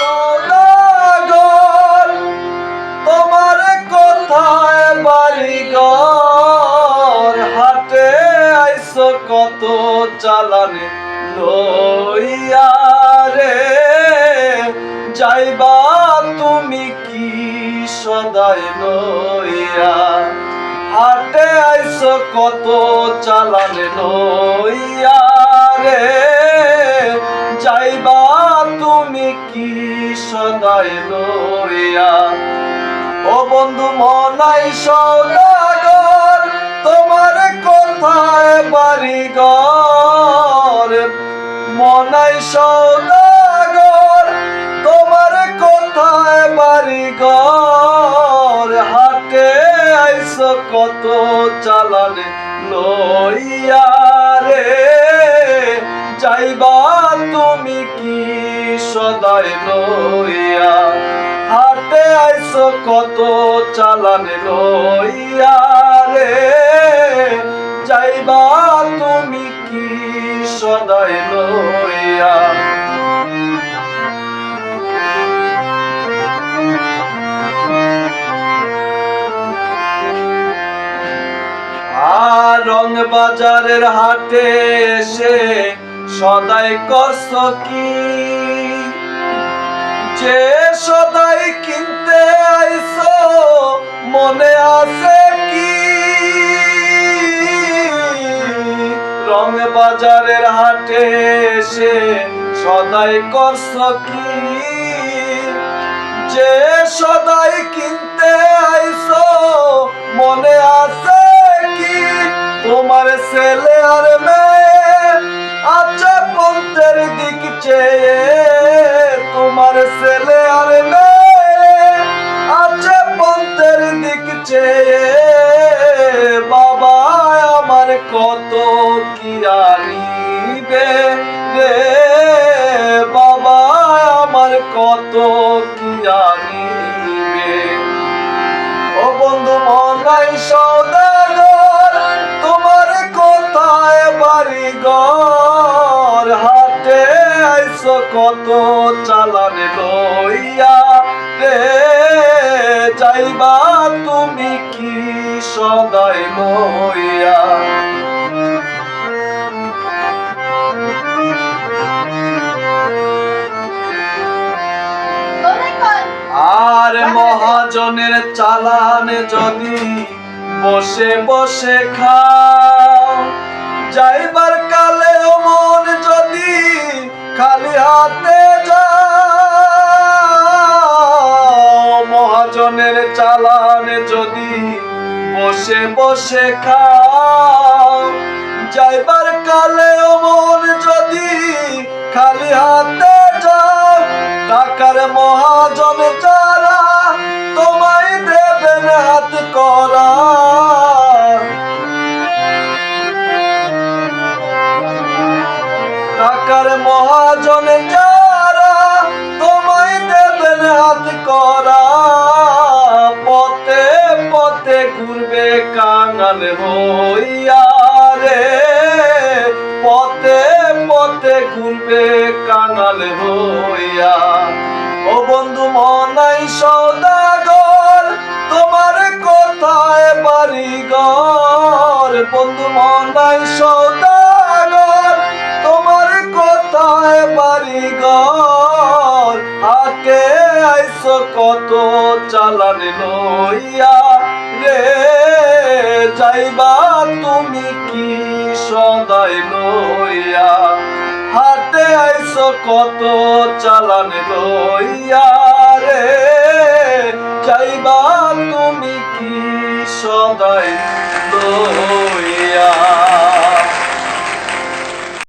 সওদাগর তোমার কোথায় বাড়ি ঘর হাটে আইছো কত চালানে লইয়া রে যাইবা তুমি কি সদাই লইয়া হাটে আইছো কত চালানে লইয়া রে যাইবা তুমি কি সদাই লইয়া ও বন্ধু মনাই সওদাগর তোমার কোথায় বাড়ি ঘর মনাই সওদাগর তোমার কোথায় বাড়ি ঘর হাটে আইছো কত চালানে লইয়া রে যাইবা তুমি কি সদাই লইয়া হাটে আইছো কত চালানে লইয়া রে যাইবা তুমি কি সদাই লইয়া রং বাজারের হাটে এসে সদাই করছো কি যে সদাই কিনতে আইছো মনে আছে কি রং বাজারের হাটে এসে সদাই করছো কি যে সদাই কিনতে আইছো মনে আছে কি তোমার ছেলে আর মেয়ে আচ্ছা পন্থের দিক চেয়ে তোমার ছেলে আর মেয়ে আচ্ছা পন্থের দিক চেয়ে বাবা আমার কত কি আনিবে রে বাবা আমার কত কি আনিবে ও বন্ধু মনাই সওদাগর তোমার কোথায় বাড়ি ঘর হাটে আইছো কত চালানে লইয়া রে যাইবা তুমি কি সদাই লইয়া আর মহাজনের চালানে যদি বসে বসে খাও যাইবার কালে মন যদি খালি হাতে যাও মহাজনের চালানে যদি বসে বসে খাও যাইবার কালে মন যদি খালি হাতে যাও টাকার মহাজন যারা তোমায় দেবেন হাত করা টাকার মহাজন যারা তোমায় দেবেন হাত করা পথে পথে ঘুরবে কাঙাল হইয়া রে পথে পথে ঘুরবে কাঙাল হইয়া ও বন্ধু মনাই সওদাগর তোমার কোথায় বাড়ি ঘর বন্ধু মনাই সওদাগর তোমার কোথায় বাড়ি ঘর হাটে আইছো কত চালানে লইয়া রে যাইবা তুমি কি সদাই লইয়া হাটে আইছো কত চালানে লইয়া রে যাইবা তুমি কি সদাই লইয়া।